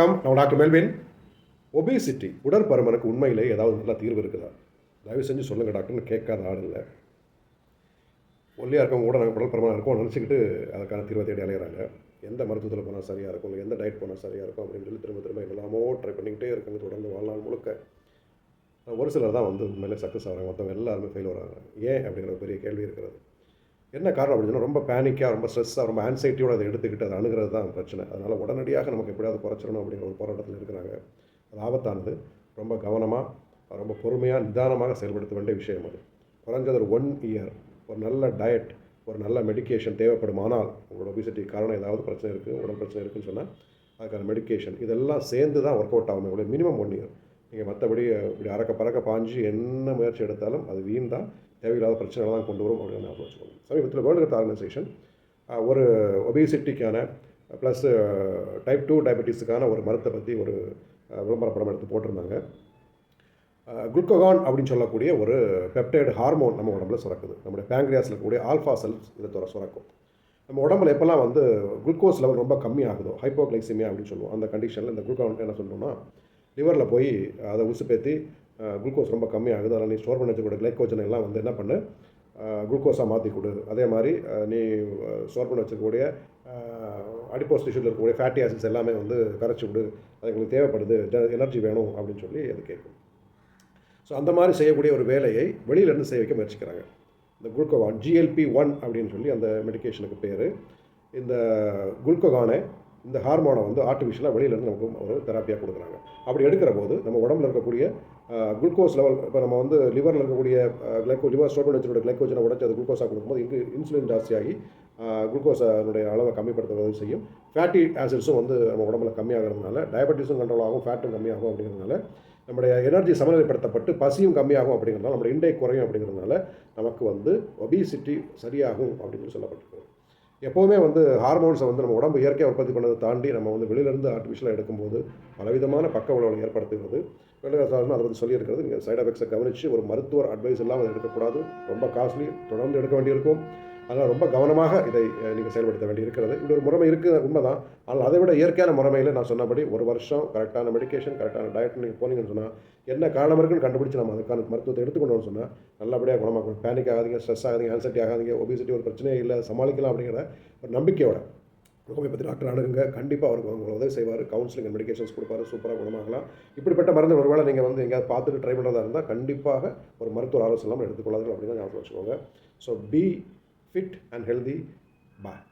நான் doctor Melvin. Obesity உடற்பருமனுக்கு உண்மையிலே ஏதாவது நல்ல தீர்வு இருக்குதா? தயவு செஞ்சு சொல்லுங்கள் டாக்டர்னு கேட்காத ஆள் இல்லை. ஒல்லியாக இருக்கவங்க கூட நாங்கள் உடற்பருமனாக இருக்கோம் நினச்சிக்கிட்டு அதுக்கான தீர்வை தேடி அலையிறாங்க. எந்த மருத்துவத்தில் போனால் சரியாக இருக்கும், எந்த டயட் போனால் சரியாக இருக்கும் அப்படின்னு சொல்லி திரும்ப திரும்ப எல்லாமோ ட்ரை பண்ணிக்கிட்டே இருக்காங்க தொடர்ந்து வாழ்நாள் முழுக்க. ஒரு சிலர் தான் வந்து உண்மையிலே சக்ஸஸ் ஆகிறாங்க, மற்றவங்க எல்லாருமே ஃபெயில் வராங்க. ஏன் அப்படிங்கிற பெரிய கேள்வி இருக்கிறது. என்ன காரணம் அப்படின்னு சொன்னால், ரொம்ப பேனிக்காக, ரொம்ப ஸ்ட்ரெஸ்ஸாக, ரொம்ப ஆன்சைட்டியோடு அதை எடுத்துக்கிட்டு அதை அணுகிறது தான் பிரச்சனை. அதனால் உடனடியாக நமக்கு எப்படியாவது குறைச்சிடணும் அப்படிங்கிற ஒரு போராட்டத்தில் இருக்கிறாங்க. அது ஆபத்தானது. ரொம்ப கவனமாக, ரொம்ப பொறுமையாக, நிதானமாக செயல்படுத்த வேண்டிய விஷயம் அது. குறைஞ்சது ஒரு 1 இயர் ஒரு நல்ல டயட், ஒரு நல்ல மெடிக்கேஷன் தேவைப்படுமானால், உங்களோட ஒபிசிட்டி காரணம் ஏதாவது பிரச்சனை இருக்குது, உடல் பிரச்சனை இருக்குதுன்னு சொன்னால் அதுக்கான மெடிக்கேஷன் இதெல்லாம் சேர்ந்து தான் ஒர்க் அவுட் ஆகும். உங்களுடைய மினிமம் 1 இயர். நீங்கள் மற்றபடி இப்படி அறக்க பறக்க பாஞ்சு என்ன முயற்சி எடுத்தாலும் அது வீண் தான், தேவையில்லாத பிரச்சனைகளை தான் கொண்டு வரும் அப்படின்னு ஞாபகம் வச்சுக்கோங்க. சமீபத்தில் வேர்ல்டு ஹெல்த் ஆர்கனைசேஷன் ஒரு ஒபிசிட்டிக்கான ப்ளஸ் டைப் 2 டயபெட்டிஸுக்கான ஒரு மருத்தை பற்றி ஒரு விளம்பர படம் எடுத்து போட்டிருந்தாங்க. குளுக்கோகான் அப்படின்னு சொல்லக்கூடிய ஒரு பெப்டைடு ஹார்மோன் நம்ம உடம்புல சுரக்குது. நம்முடைய பேங்க்ரியாஸில் இருக்கக்கூடிய ஆல்ஃபா செல்ஸ் இதை சுரக்கும். நம்ம உடம்புல எப்போல்லாம் வந்து குளுக்கோஸ் லெவல் ரொம்ப கம்மியாகுதோ, ஹைப்போகிளைசிமியா அப்படின்னு சொல்லுவோம், அந்த கண்டிஷனில் இந்த குளுக்கோகான் என்ன சொல்லணும்னா லிவரில் போய் அதை உசுப்பேற்றி குளுக்கோஸ் ரொம்ப கம்மியாகுது, அதனால் நீ ஸ்டோர் பண்ணி வச்சுக்கூட கிளைக்கோஜன் எல்லாம் வந்து என்ன பண்ணு, குளுக்கோஸாக மாற்றி கொடு. அதே மாதிரி நீ ஸ்டோர் பண்ணி வச்சுக்கக்கூடிய அடிப்போஸ் டிஷ்யூவில் இருக்கக்கூடிய ஃபேட்டி ஆசிட்ஸ் எல்லாமே வந்து கரைச்சி விடு, அது எங்களுக்கு தேவைப்படுது, எனர்ஜி வேணும் அப்படின்னு சொல்லி அது கேட்கும். ஸோ அந்த மாதிரி செய்யக்கூடிய ஒரு வேலையை வெளியிலேருந்து செய்ய வைக்க முயற்சிக்கிறாங்க. இந்த குளுக்கோகான் GLP-1 அப்படின்னு சொல்லி அந்த மெடிக்கேஷனுக்கு பேர். இந்த குளுக்கோகானை, இந்த ஹார்மோனை வந்து ஆர்டிஃபிஷியலாக வெளியிலேருந்து நமக்கு ஒரு தெராப்பியாக கொடுக்குறாங்க. அப்படி எடுக்கிற போது நம்ம உடம்புல இருக்கக்கூடிய குளுக்கோஸ் லெவல், இப்போ நம்ம வந்து லிவரில் இருக்கக்கூடிய லிவர் ஸ்டோர் பண்ணி வச்சுருக்க கிளைக்கோஜனை உடச்சி அது குளுக்கோஸாக கொடுக்கும்போது இங்கே இன்சுலின் ஜாஸ்தியாகி குளுக்கோஸனுடைய அளவை கம்மிப்படுத்த உதவி செய்யும். ஃபேட்டி ஆசிட்ஸும் வந்து நம்ம உடம்புல கம்மியாகிறதுனால டயபெட்டிஸும் கண்ட்ரோல் ஆகும், ஃபேட்டும் கம்மியாகும். அப்படிங்கிறதுனால நம்முடைய எனர்ஜி சமநிலைப்படுத்தப்பட்டு பசியும் கம்மியாகும். அப்படிங்கிறதுனால நம்முடைய இன்டேக் குறையும். அப்படிங்கிறதுனால நமக்கு வந்து ஒபிசிட்டி சரியாகும் அப்படின்னு சொல்லப்பட்டிருக்கு. எப்போவுமே வந்து ஹார்மோன்ஸை வந்து நம்ம உடம்பு இயற்கையாக உற்பத்தி பண்ணதை தாண்டி நம்ம வந்து வெளியிலேருந்து ஆர்டிஃபிஷியலாக எடுக்கும்போது பலவிதமான பக்க விளைவுகளை ஏற்படுத்துகிறது. அதை பற்றி சொல்லியிருக்கிறது. நீங்கள் சைட் எஃபெக்ட்ஸை கவனித்து ஒரு மருத்துவர் அட்வைஸ் இல்லாமல் அதை எடுக்கக்கூடாது. ரொம்ப காஸ்ட்லி, தொடர்ந்து எடுக்க வேண்டியிருக்கும். அதனால் ரொம்ப கவனமாக இதை நீங்கள் செயல்படுத்த வேண்டி இருக்கிறது. இப்படி ஒரு முறைமை இருக்குது, உண்மைதான். ஆனால் அதை விட இயற்கையான முறைமையில் நான் சொன்னபடி ஒரு வருஷம் கரெக்டான மெடிக்கேஷன், கரெக்டான டயட் நீங்கள் போனீங்கன்னு சொன்னால் என்ன காரணம் இருக்குன்னு கண்டுபிடிச்சி நம்ம அதுக்கான மருத்துவத்தை எடுத்துக்கொண்டோம்னு சொன்னால் நல்லபடியாக குணமாக்கும். பேனிக் ஆகாதீங்க, ஸ்ட்ரெஸ் ஆகாதீங்க, ஆன்சைட்டி ஆகாதீங்க. ஒபிசிட்டி ஒரு பிரச்சனையே இல்லை, சமாளிக்கலாம் அப்படிங்கிற ஒரு நம்பிக்கையோட ஹோமியோபதி டாக்டர் அணுகுங்க. கண்டிப்பாக அவருக்கு உங்களை உதவி செய்வார். கவுன்சிலிங் அண்ட் மெடிக்கேஷன்ஸ் கொடுப்பாரு, சூப்பராக குணமாகலாம். இப்படிப்பட்ட மருந்து ஒருவேளை நீங்கள் வந்து எங்கேயாவது பார்த்துட்டு ட்ரை பண்ணுறதா இருந்தால் கண்டிப்பாக ஒரு மருத்துவ ஆலோசனை எடுத்துக்கொள்ளாது அப்படின்னு ஞாபகம் வச்சுக்கோங்க. So be fit and healthy. Bye.